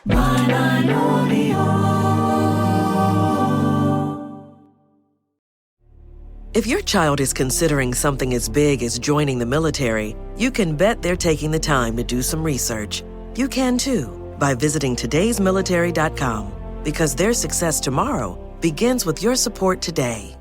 Byline Audio. If your child is considering something as big as joining the military, you can bet they're taking the time to do some research. You can too, by visiting todaysmilitary.com, because their success tomorrow begins with your support today.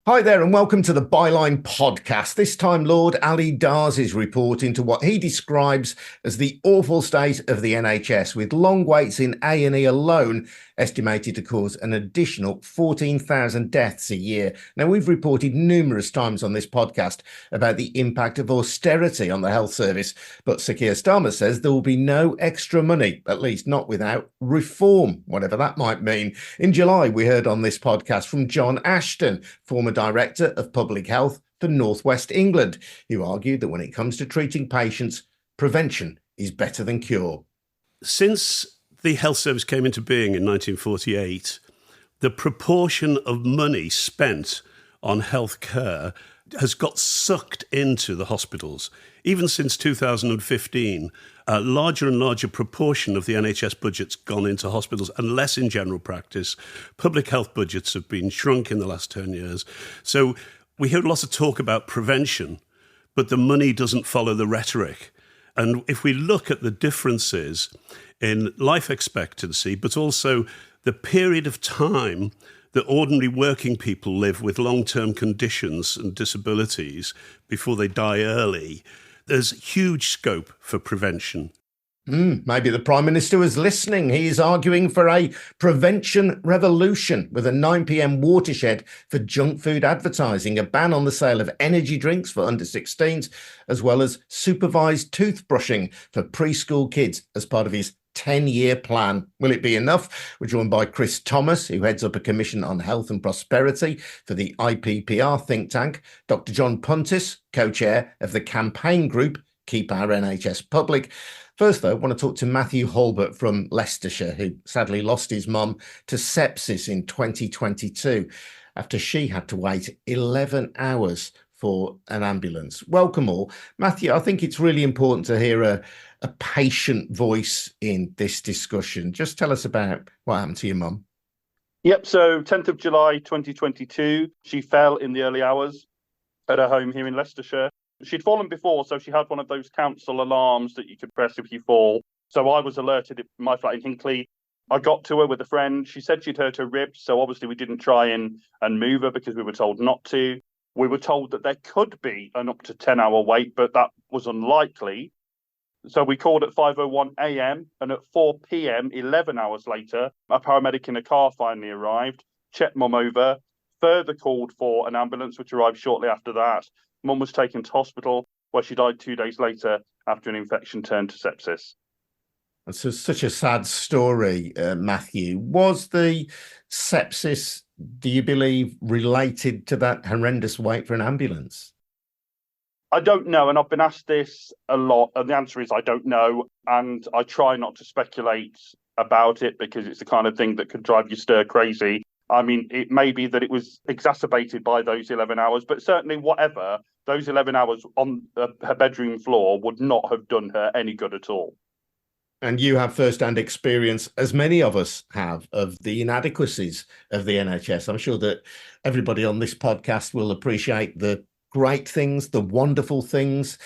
Hi there and welcome to the Byline podcast. This time Lord Ali Dars is reporting to what he describes as the awful state of the NHS, with long waits in A&E alone estimated to cause an additional 14,000 deaths a year. Now, we've reported numerous times on this podcast about the impact of austerity on the health service, but Sir Keir Starmer says there will be no extra money, at least not without reform, whatever that might mean. In July, we heard on this podcast from John Ashton, former Director of Public Health for North West England, who argued that when it comes to treating patients, prevention is better than cure. Since the health service came into being in 1948, the proportion of money spent on health care has got sucked into the hospitals. Even since 2015, a larger and larger proportion of the NHS budget's gone into hospitals and less in general practice. Public health budgets have been shrunk in the last 10 years. So we hear lots of talk about prevention, but the money doesn't follow the rhetoric. And if we look at the differences in life expectancy, but also the period of time that ordinary working people live with long-term conditions and disabilities before they die early, there's huge scope for prevention. Maybe the Prime Minister was listening. He is arguing for a prevention revolution with a 9 p.m. watershed for junk food advertising, a ban on the sale of energy drinks for under 16s, as well as supervised toothbrushing for preschool kids as part of his 10-year plan. Will it be enough? We're joined by Chris Thomas, who heads up a commission on health and prosperity for the IPPR think tank, Dr. John Puntis, co-chair of the campaign group Keep Our NHS Public. First, though, I want to talk to Matthew Hulbert from Leicestershire, who sadly lost his mum to sepsis in 2022 after she had to wait 11 hours for an ambulance. Welcome all. Matthew, I think it's really important to hear a patient voice in this discussion. Just tell us about what happened to your mum. Yep, so 10th of July 2022, she fell in the early hours at her home here in Leicestershire. She'd fallen before, so she had one of those council alarms that you could press if you fall. So I was alerted at my flat in Hinckley. I got to her with a friend. She said she'd hurt her ribs, so obviously we didn't try and move her because we were told not to. We were told that there could be an up to 10-hour wait, but that was unlikely. So we called at 5:01 a.m. and at 4 p.m, 11 hours later, a paramedic in a car finally arrived, checked Mum over, further called for an ambulance, which arrived shortly after that. Mum was taken to hospital, where she died 2 days later after an infection turned to sepsis. That's such a sad story, Matthew. Was the sepsis, do you believe, related to that horrendous wait for an ambulance? I don't know, and I've been asked this a lot, and the answer is I don't know, and I try not to speculate about it because it's the kind of thing that could drive you stir crazy. I mean, it may be that it was exacerbated by those 11 hours, but certainly whatever, those 11 hours on her bedroom floor would not have done her any good at all. And you have first-hand experience, as many of us have, of the inadequacies of the NHS. I'm sure that everybody on this podcast will appreciate the great things, the wonderful things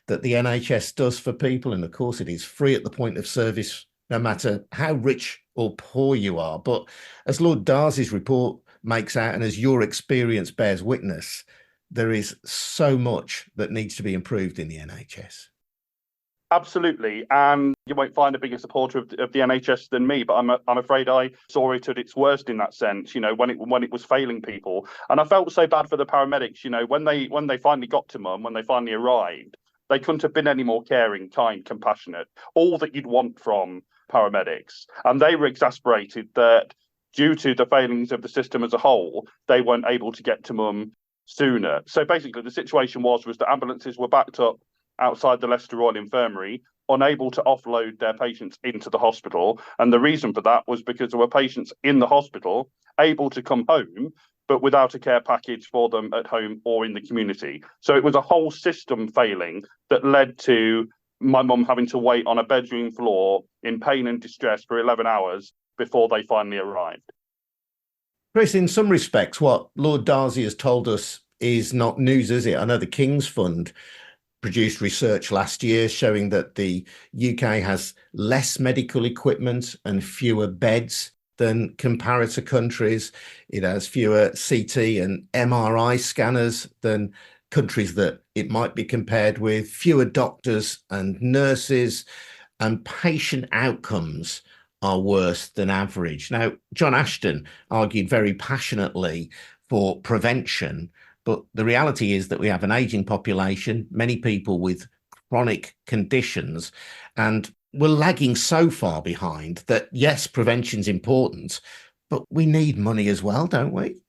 that the NHS does for people. And of course, it is free at the point of service, no matter how rich or poor you are. But as Lord Dars's report makes out, and as your experience bears witness, there is so much that needs to be improved in the NHS. Absolutely. And you won't find a bigger supporter of the NHS than me, but I'm afraid I saw it at its worst in that sense, you know, when it was failing people. And I felt so bad for the paramedics, you know, when they finally got to Mum, when they finally arrived, they couldn't have been any more caring, kind, compassionate, all that you'd want from paramedics. And they were exasperated that due to the failings of the system as a whole, they weren't able to get to Mum sooner. So basically the situation was that ambulances were backed up outside the Leicester Royal Infirmary, unable to offload their patients into the hospital. And the reason for that was because there were patients in the hospital able to come home, but without a care package for them at home or in the community. So it was a whole system failing that led to my mum having to wait on a bedroom floor in pain and distress for 11 hours before they finally arrived. Chris, in some respects, what Lord Darcy has told us is not news, is it? I know the King's Fund produced research last year showing that the UK has less medical equipment and fewer beds than comparator countries. It has fewer CT and MRI scanners than countries that it might be compared with, fewer doctors and nurses, and patient outcomes are worse than average. Now, John Ashton argued very passionately for prevention, but the reality is that we have an aging population, many people with chronic conditions, and we're lagging so far behind that, yes, prevention's important, but we need money as well, don't we?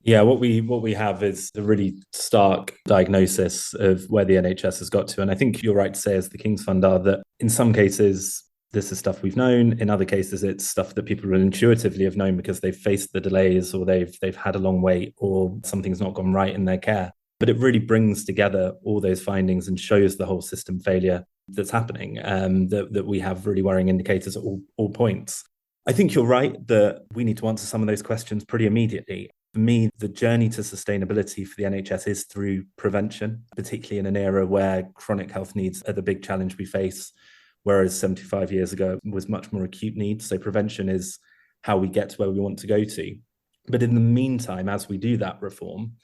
Yeah, what we have is a really stark diagnosis of where the NHS has got to. And I think you're right to say, as the King's Fund are, that in some cases, this is stuff we've known. In other cases, it's stuff that people will intuitively have known because they've faced the delays, or they've had a long wait, or something's not gone right in their care. But it really brings together all those findings and shows the whole system failure that's happening, that we have really worrying indicators at all points. I think you're right that we need to answer some of those questions pretty immediately. For me, the journey to sustainability for the NHS is through prevention, particularly in an era where chronic health needs are the big challenge we face, whereas 75 years ago was much more acute needs. So prevention is how we get to where we want to go to. But in the meantime, as we do that reform,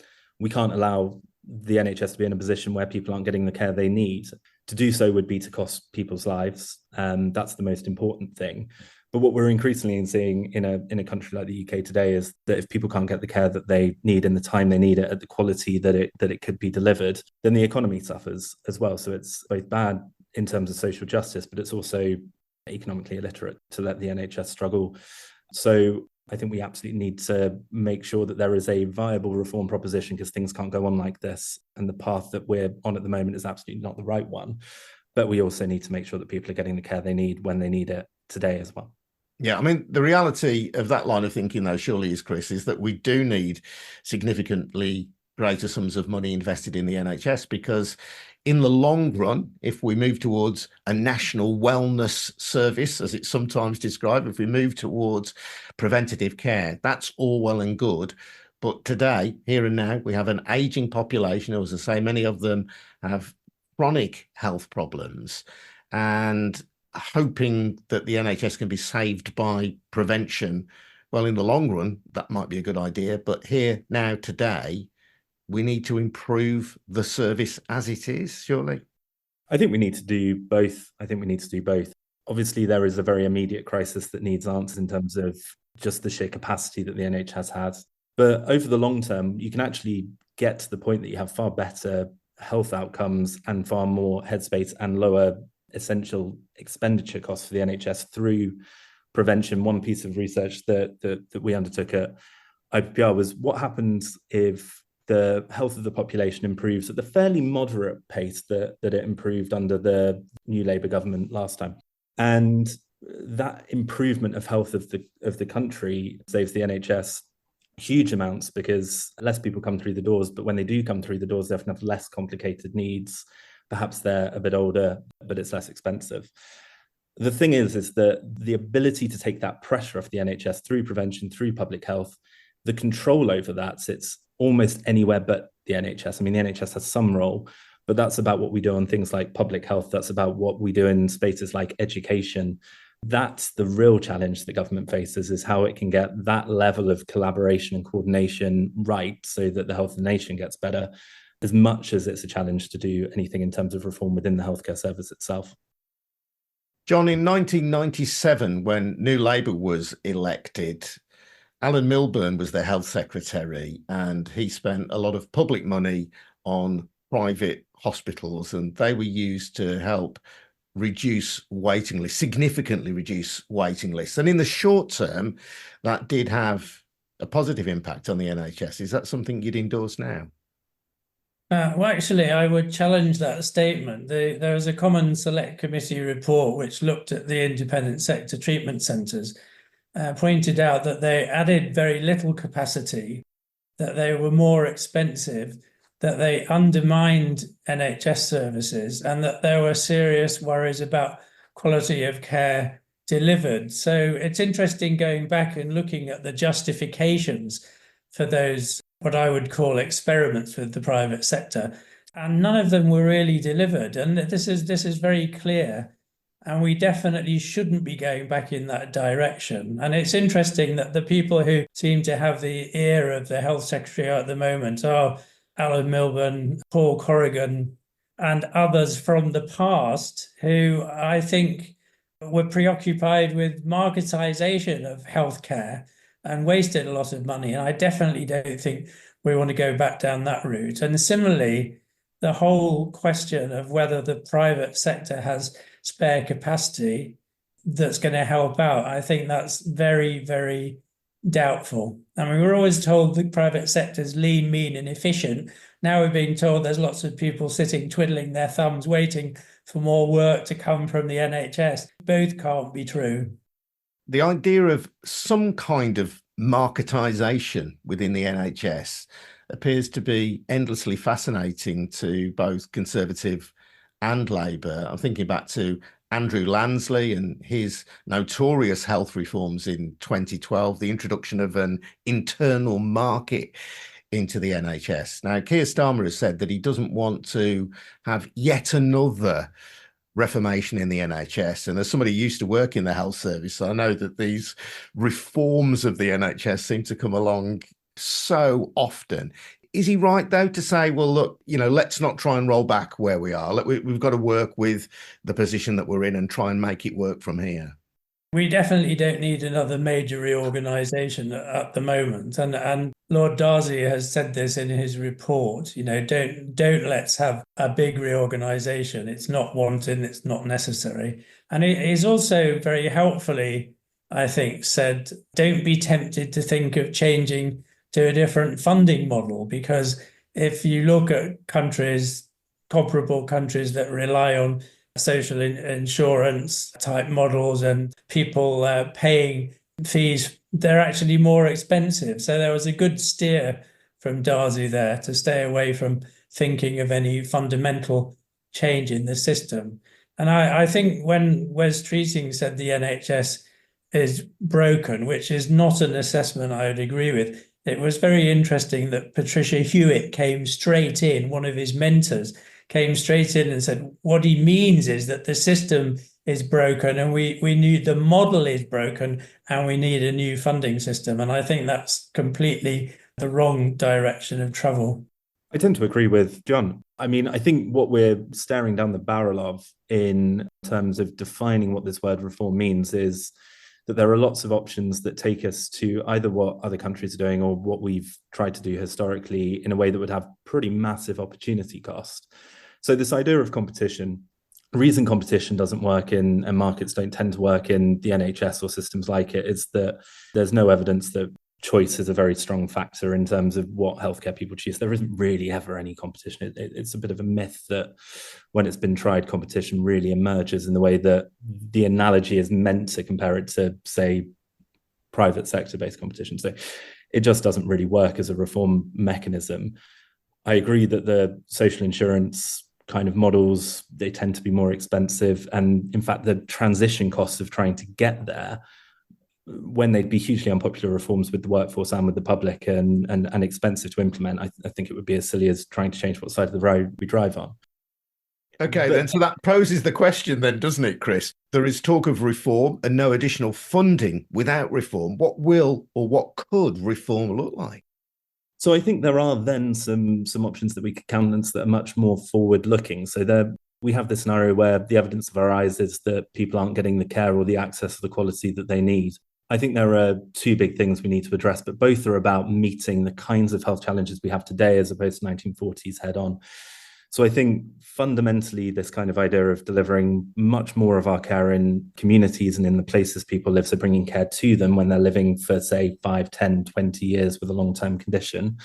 we can't allow the NHS to be in a position where people aren't getting the care they need. To do so would be to cost people's lives. That's the most important thing. But what we're increasingly seeing in a country like the UK today is that if people can't get the care that they need in the time they need it, at the quality that it could be delivered, then the economy suffers as well. So it's both bad in terms of social justice, but it's also economically illiterate to let the NHS struggle. So I think we absolutely need to make sure that there is a viable reform proposition, because things can't go on like this. And the path that we're on at the moment is absolutely not the right one. But we also need to make sure that people are getting the care they need when they need it today as well. Yeah, I mean, the reality of that line of thinking, though, surely is, Chris, is that we do need significantly greater sums of money invested in the NHS, because in the long run, if we move towards a national wellness service, as it's sometimes described, if we move towards preventative care, that's all well and good. But today, here and now, we have an aging population. As I say, many of them have chronic health problems, and hoping that the NHS can be saved by prevention, well, in the long run, that might be a good idea. But here, now, today, we need to improve the service as it is, surely? I think we need to do both. Obviously, there is a very immediate crisis that needs answers in terms of just the sheer capacity that the NHS has. But over the long term, you can actually get to the point that you have far better health outcomes and far more headspace and lower essential expenditure costs for the NHS through prevention. One piece of research that we undertook at IPPR was what happens if the health of the population improves at the fairly moderate pace that it improved under the new Labour government last time. And that improvement of health of the country saves the NHS huge amounts, because less people come through the doors, but when they do come through the doors, they often have less complicated needs. Perhaps they're a bit older, but it's less expensive. The thing is that the ability to take that pressure off the NHS through prevention, through public health, the control over that sits almost anywhere but the NHS. I mean, the NHS has some role, but that's about what we do on things like public health. That's about what we do in spaces like education. That's the real challenge the government faces, is how it can get that level of collaboration and coordination right so that the health of the nation gets better, as much as it's a challenge to do anything in terms of reform within the healthcare service itself. John, in 1997, when New Labour was elected, Alan Milburn was the health secretary, and he spent a lot of public money on private hospitals, and they were used to help reduce waiting lists, significantly reduce waiting lists. And in the short term, that did have a positive impact on the NHS. Is that something you'd endorse now? Well, actually, I would challenge that statement. There was a Common Select Committee report which looked at the independent sector treatment centres, pointed out that they added very little capacity, that they were more expensive, that they undermined NHS services, and that there were serious worries about quality of care delivered. So it's interesting going back and looking at the justifications for those, what I would call experiments with the private sector, and none of them were really delivered. And this is very clear. And we definitely shouldn't be going back in that direction. And it's interesting that the people who seem to have the ear of the health secretary at the moment are Alan Milburn, Paul Corrigan, and others from the past who I think were preoccupied with marketisation of healthcare and wasted a lot of money. And I definitely don't think we want to go back down that route. And similarly, the whole question of whether the private sector has spare capacity that's going to help out, I think that's very, very doubtful. I mean, we're always told the private sector's lean, mean, and efficient. Now we're being told there's lots of people sitting twiddling their thumbs, waiting for more work to come from the NHS. Both can't be true. The idea of some kind of marketisation within the NHS appears to be endlessly fascinating to both Conservative and Labour. I'm thinking back to Andrew Lansley and his notorious health reforms in 2012, the introduction of an internal market into the NHS. Now, Keir Starmer has said that he doesn't want to have yet another reformation in the NHS. And as somebody who used to work in the health service, I know that these reforms of the NHS seem to come along so often. Is he right, though, to say, well, look, let's not try and roll back where we are. We've got to work with the position that we're in and try and make it work from here? We definitely don't need another major reorganisation at the moment. And Lord Darcy has said this in his report, don't let's have a big reorganisation. It's not wanted, it's not necessary. And he's also very helpfully, I think, said, don't be tempted to think of changing to a different funding model, because if you look at comparable countries that rely on social insurance type models and people paying fees, they're actually more expensive. So there was a good steer from Darcy there to stay away from thinking of any fundamental change in the system. And I think when Wes Treating said the NHS is broken, which is not an assessment I would agree with, it was very interesting that Patricia Hewitt came straight in, one of his mentors, came straight in and said, what he means is that the system is broken and we need, the model is broken and we need a new funding system. And I think that's completely the wrong direction of travel. I tend to agree with John. I mean, I think what we're staring down the barrel of in terms of defining what this word reform means is that there are lots of options that take us to either what other countries are doing or what we've tried to do historically in a way that would have pretty massive opportunity cost. So this idea of competition, the reason competition doesn't work in and markets don't tend to work in the NHS or systems like it is that there's no evidence that choice is a very strong factor in terms of what healthcare people choose. There isn't really ever any competition. It's a bit of a myth that when it's been tried, competition really emerges in the way that the analogy is meant to compare it to, say, private sector-based competition. So it just doesn't really work as a reform mechanism. I agree that the social insurance kind of models, they tend to be more expensive. And in fact, the transition costs of trying to get there, when they'd be hugely unpopular reforms with the workforce and with the public and expensive to implement, I think it would be as silly as trying to change what side of the road we drive on. Okay, then, so that poses the question then, doesn't it, Chris? There is talk of reform and no additional funding without reform. What will or what could reform look like? So I think there are then some options that we could countenance that are much more forward-looking. So we have this scenario where the evidence of our eyes is that people aren't getting the care or the access to the quality that they need. I think there are two big things we need to address, but both are about meeting the kinds of health challenges we have today as opposed to 1940s head on. So I think fundamentally this kind of idea of delivering much more of our care in communities and in the places people live, so bringing care to them when they're living for, say, 5, 10, 20 years with a long-term condition,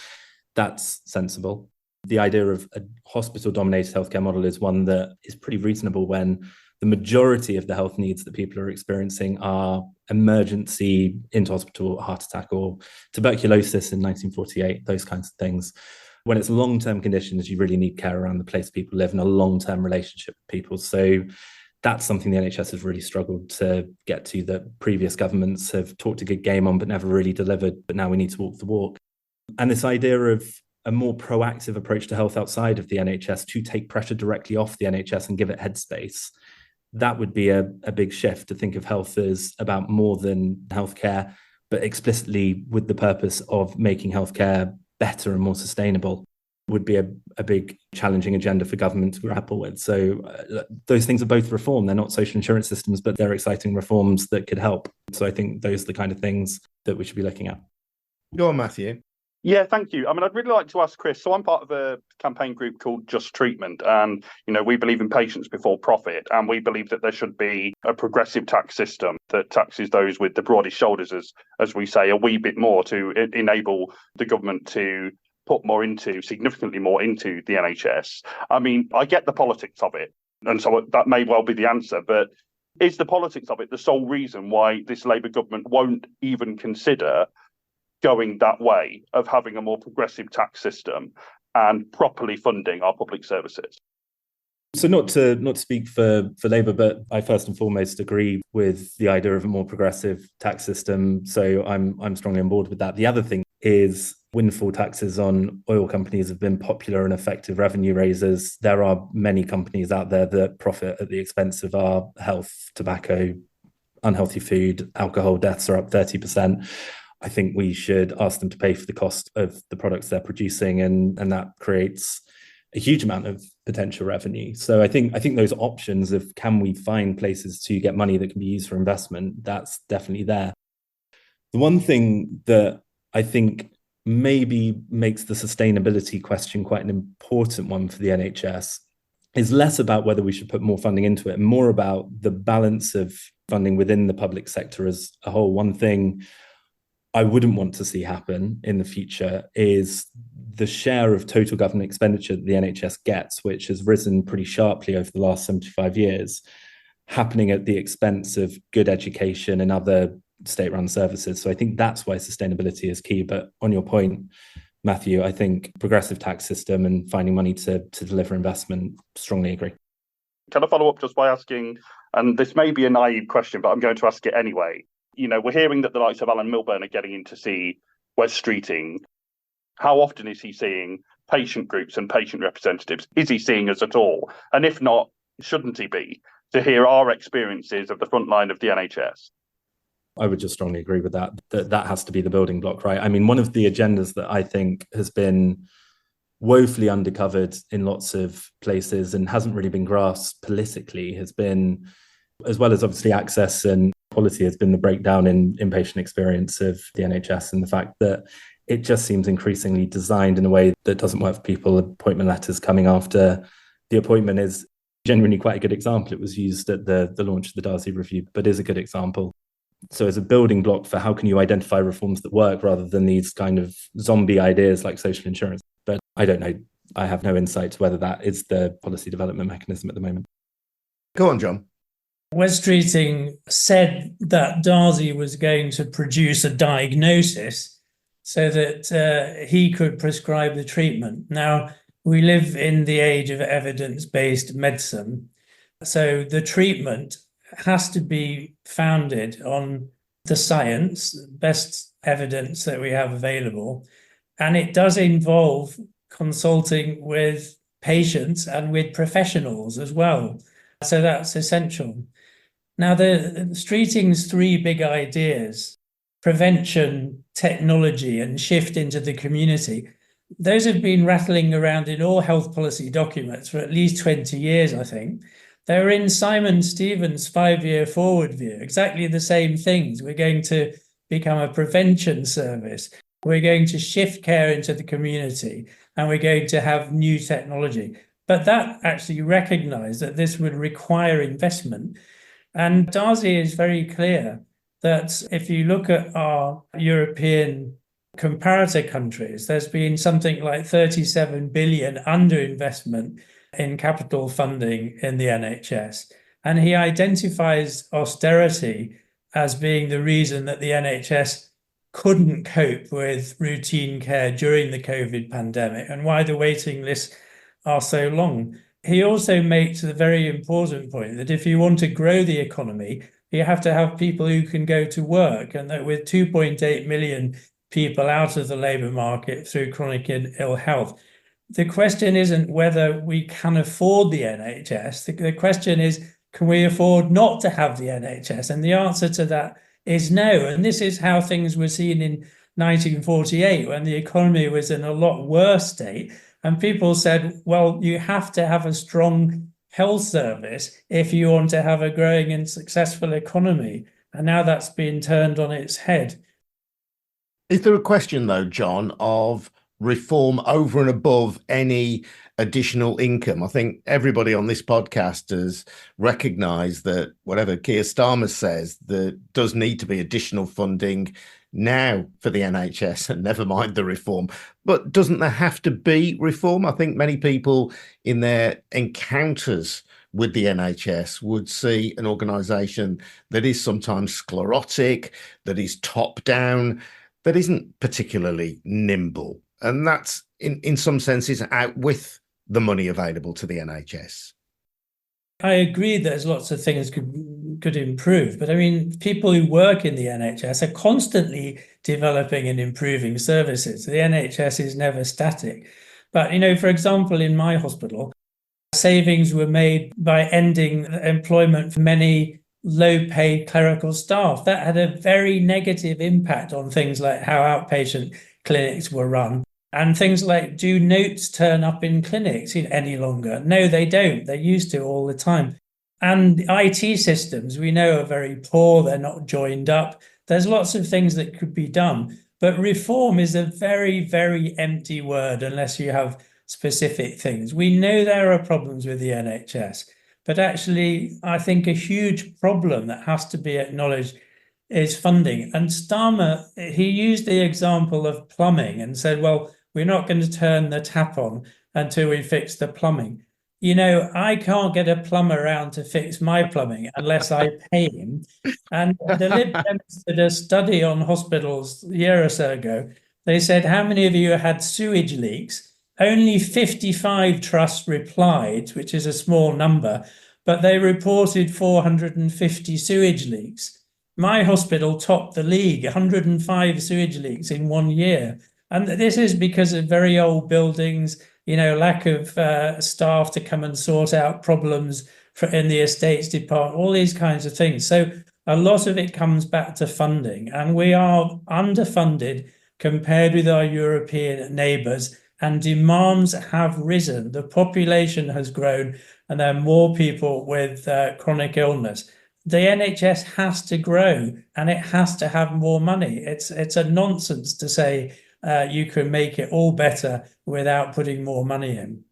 that's sensible. The idea of a hospital-dominated healthcare model is one that is pretty reasonable when the majority of the health needs that people are experiencing are emergency into hospital, heart attack or tuberculosis in 1948, those kinds of things. When it's long-term conditions, you really need care around the place people live and a long-term relationship with people. So that's something the NHS has really struggled to get to, that previous governments have talked a good game on but never really delivered, but now we need to walk the walk. And this idea of a more proactive approach to health outside of the NHS to take pressure directly off the NHS and give it headspace, that would be a big shift, to think of health as about more than healthcare, but explicitly with the purpose of making healthcare better and more sustainable, would be a big challenging agenda for government to grapple with. So those things are both reform. They're not social insurance systems, but they're exciting reforms that could help. So I think those are the kind of things that we should be looking at. Go on, Matthew. Yeah, thank you. I mean, I'd really like to ask Chris. So I'm part of a campaign group called Just Treatment, and we believe in patients before profit, and we believe that there should be a progressive tax system that taxes those with the broadest shoulders, as we say, a wee bit more to enable the government to put significantly more into the NHS. I mean, I get the politics of it, and so that may well be the answer, but is the politics of it the sole reason why this Labour government won't even consider going that way of having a more progressive tax system and properly funding our public services? So not to speak for Labour, but I first and foremost agree with the idea of a more progressive tax system. So I'm strongly on board with that. The other thing is windfall taxes on oil companies have been popular and effective revenue raisers. There are many companies out there that profit at the expense of our health, tobacco, unhealthy food, alcohol. Deaths are up 30%. I think we should ask them to pay for the cost of the products they're producing, and that creates a huge amount of potential revenue. So I think those options of, can we find places to get money that can be used for investment, that's definitely there. The one thing that I think maybe makes the sustainability question quite an important one for the NHS is less about whether we should put more funding into it and more about the balance of funding within the public sector as a whole. One thing I wouldn't want to see happen in the future is the share of total government expenditure that the NHS gets, which has risen pretty sharply over the last 75 years, happening at the expense of good education and other state-run services. So I think that's why sustainability is key. But on your point, Matthew, I think progressive tax system and finding money to deliver investment, strongly agree. Can I follow up just by asking, and this may be a naive question, but I'm going to ask it anyway. We're hearing that the likes of Alan Milburn are getting in to see Wes Streeting. How often is he seeing patient groups and patient representatives? Is he seeing us at all? And if not, shouldn't he be, to hear our experiences of the front line of the NHS? I would just strongly agree with that. That has to be the building block, right? I mean, one of the agendas that I think has been woefully undercovered in lots of places and hasn't really been grasped politically has been, as well as obviously access and quality, has been the breakdown in inpatient experience of the NHS, and the fact that it just seems increasingly designed in a way that doesn't work for people. Appointment letters coming after the appointment is genuinely quite a good example. It was used at the launch of the Darcy Review, but is a good example. So as a building block for how can you identify reforms that work rather than these kind of zombie ideas like social insurance. But I don't know. I have no insight to whether that is the policy development mechanism at the moment. Go on, John. Wes Streeting said that Darcy was going to produce a diagnosis so that he could prescribe the treatment. Now, we live in the age of evidence-based medicine, so the treatment has to be founded on the science, best evidence that we have available, and it does involve consulting with patients and with professionals as well. So that's essential. Now, the Streeting's three big ideas, prevention, technology, and shift into the community, those have been rattling around in all health policy documents for at least 20 years, I think. They're in Simon Stevens' 5-year forward view, exactly the same things. We're going to become a prevention service. We're going to shift care into the community, and we're going to have new technology. But that actually recognised that this would require investment. And Darcy is very clear that if you look at our European comparator countries, there's been something like 37 billion underinvestment in capital funding in the NHS. And he identifies austerity as being the reason that the NHS couldn't cope with routine care during the COVID pandemic and why the waiting lists are so long. He also makes the very important point that if you want to grow the economy, you have to have people who can go to work, and that with 2.8 million people out of the labour market through chronic ill health, the question isn't whether we can afford the NHS. The question is, can we afford not to have the NHS? And the answer to that is no. And this is how things were seen in 1948, when the economy was in a lot worse state. And people said, well, you have to have a strong health service if you want to have a growing and successful economy. And now that's been turned on its head. Is there a question, though, John, of reform over and above any additional income? I think everybody on this podcast has recognised that whatever Keir Starmer says, there does need to be additional funding now for the NHS, and never mind the reform. But doesn't there have to be reform? I think many people in their encounters with the NHS would see an organisation that is sometimes sclerotic, that is top down, that isn't particularly nimble. And that's, in some senses, out with the money available to the NHS. I agree there's lots of things could improve, but I mean, people who work in the NHS are constantly developing and improving services. The NHS is never static. But, for example, in my hospital, savings were made by ending employment for many low-paid clerical staff. That had a very negative impact on things like how outpatient clinics were run. And things like, do notes turn up in clinics any longer? No, they don't. They used to all the time. And IT systems, we know, are very poor. They're not joined up. There's lots of things that could be done. But reform is a very, very empty word unless you have specific things. We know there are problems with the NHS. But actually, I think a huge problem that has to be acknowledged is funding. And Starmer, he used the example of plumbing and said, well, we're not going to turn the tap on until we fix the plumbing. I can't get a plumber around to fix my plumbing unless I pay him. And the Lib Dems did a study on hospitals a year or so ago. They said, how many of you had sewage leaks? Only 55 trusts replied, which is a small number, but they reported 450 sewage leaks. My hospital topped the league, 105 sewage leaks in 1 year. And this is because of very old buildings, lack of staff to come and sort out problems in the estates department, all these kinds of things. So a lot of it comes back to funding, and we are underfunded compared with our European neighbours, and demands have risen. The population has grown, and there are more people with chronic illness. The NHS has to grow, and it has to have more money. It's a nonsense to say you can make it all better without putting more money in.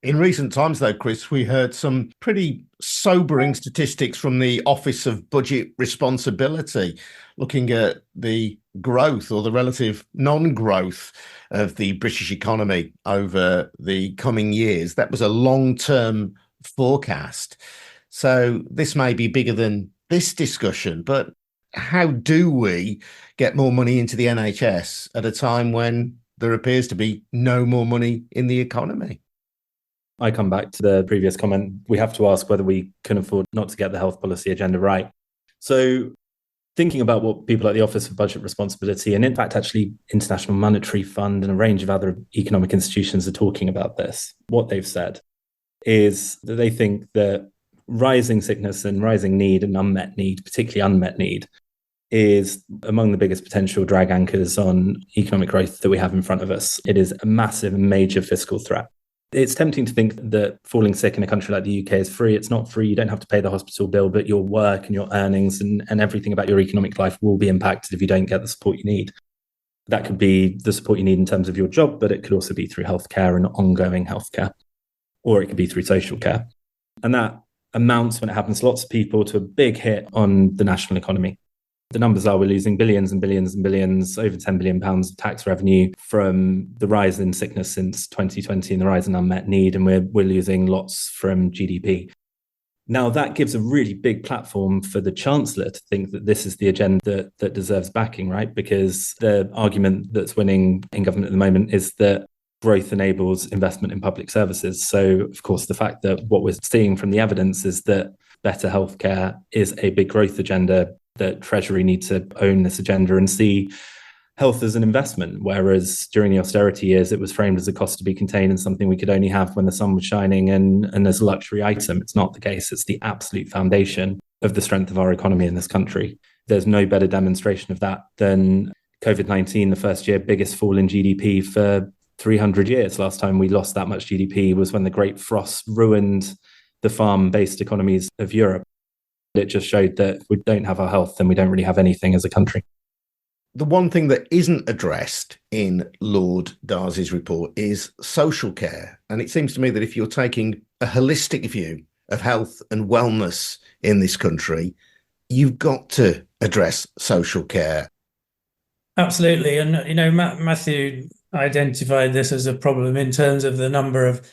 In recent times, though, Chris, we heard some pretty sobering statistics from the Office of Budget Responsibility, looking at the growth or the relative non-growth of the British economy over the coming years. That was a long-term forecast. So this may be bigger than this discussion, but how do we get more money into the NHS at a time when there appears to be no more money in the economy? I come back to the previous comment. We have to ask whether we can afford not to get the health policy agenda right. So thinking about what people at the Office of Budget Responsibility, and in fact, actually International Monetary Fund and a range of other economic institutions are talking about this, what they've said is that they think that rising sickness and rising need and unmet need, particularly unmet need, is among the biggest potential drag anchors on economic growth that we have in front of us. It is a massive and major fiscal threat. It's tempting to think that falling sick in a country like the UK is free. It's not free. You don't have to pay the hospital bill, but your work and your earnings and everything about your economic life will be impacted if you don't get the support you need. That could be the support you need in terms of your job, but it could also be through healthcare and ongoing healthcare, or it could be through social care. And that amounts, when it happens to lots of people, to a big hit on the national economy. The numbers are we're losing billions and billions and billions, over £10 billion of tax revenue from the rise in sickness since 2020 and the rise in unmet need, and we're losing lots from GDP. Now, that gives a really big platform for the Chancellor to think that this is the agenda that deserves backing, right? Because the argument that's winning in government at the moment is that growth enables investment in public services. So, of course, the fact that what we're seeing from the evidence is that better healthcare is a big growth agenda, that Treasury need to own this agenda and see health as an investment, whereas during the austerity years, it was framed as a cost to be contained and something we could only have when the sun was shining and as a luxury item. It's not the case. It's the absolute foundation of the strength of our economy in this country. There's no better demonstration of that than COVID-19, the first year, biggest fall in GDP for 300 years. Last time we lost that much GDP was when the Great Frost ruined the farm-based economies of Europe. It just showed that if we don't have our health, then we don't really have anything as a country. The one thing that isn't addressed in Lord Darcy's report is social care. And it seems to me that if you're taking a holistic view of health and wellness in this country, you've got to address social care. Absolutely. And, you know, Matthew identified this as a problem in terms of the number of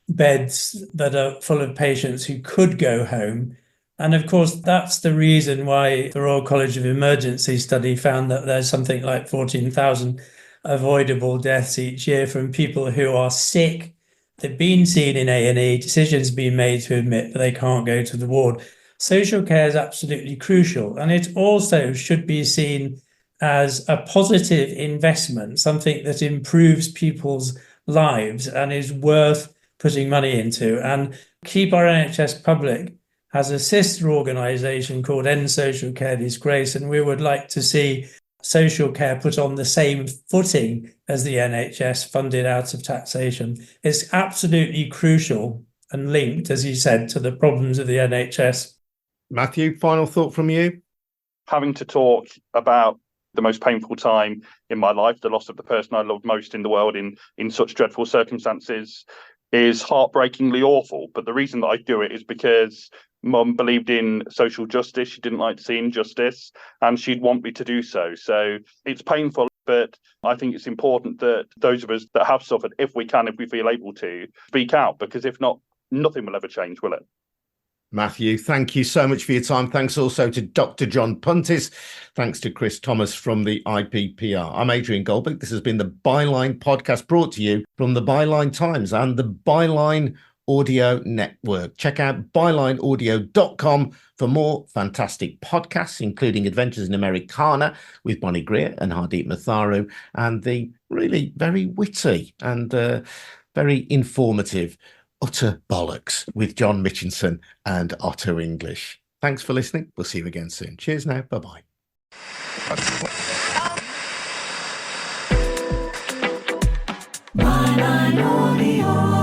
beds that are full of patients who could go home. And of course, that's the reason why the Royal College of Emergency study found that there's something like 14,000 avoidable deaths each year from people who are sick, they've been seen in A&E, decisions being made to admit that they can't go to the ward. Social care is absolutely crucial. And it also should be seen as a positive investment, something that improves people's lives and is worth putting money into. And Keep Our NHS Public has a sister organisation called End Social Care Disgrace, and we would like to see social care put on the same footing as the NHS, funded out of taxation. It's absolutely crucial and linked, as you said, to the problems of the NHS. Matthew, final thought from you? Having to talk about the most painful time in my life, the loss of the person I loved most in the world in such dreadful circumstances, is heartbreakingly awful. But the reason that I do it is because Mum believed in social justice. She didn't like to see injustice, and she'd want me to do so. So it's painful, but I think it's important that those of us that have suffered, if we feel able to, speak out, because if not, nothing will ever change, will it? Matthew, thank you so much for your time. Thanks also to Dr. John Puntis. Thanks to Chris Thomas from the IPPR. I'm Adrian Goldberg. This has been the Byline podcast, brought to you from the Byline Times and the Byline Audio Network. Check out bylineaudio.com for more fantastic podcasts, including Adventures in Americana with Bonnie Greer and Hardeep Matharu, and the really very witty and very informative Utter Bollocks with John Mitchinson and Otto English. Thanks for listening. We'll see you again soon. Cheers now. Bye-bye. Byline Audio.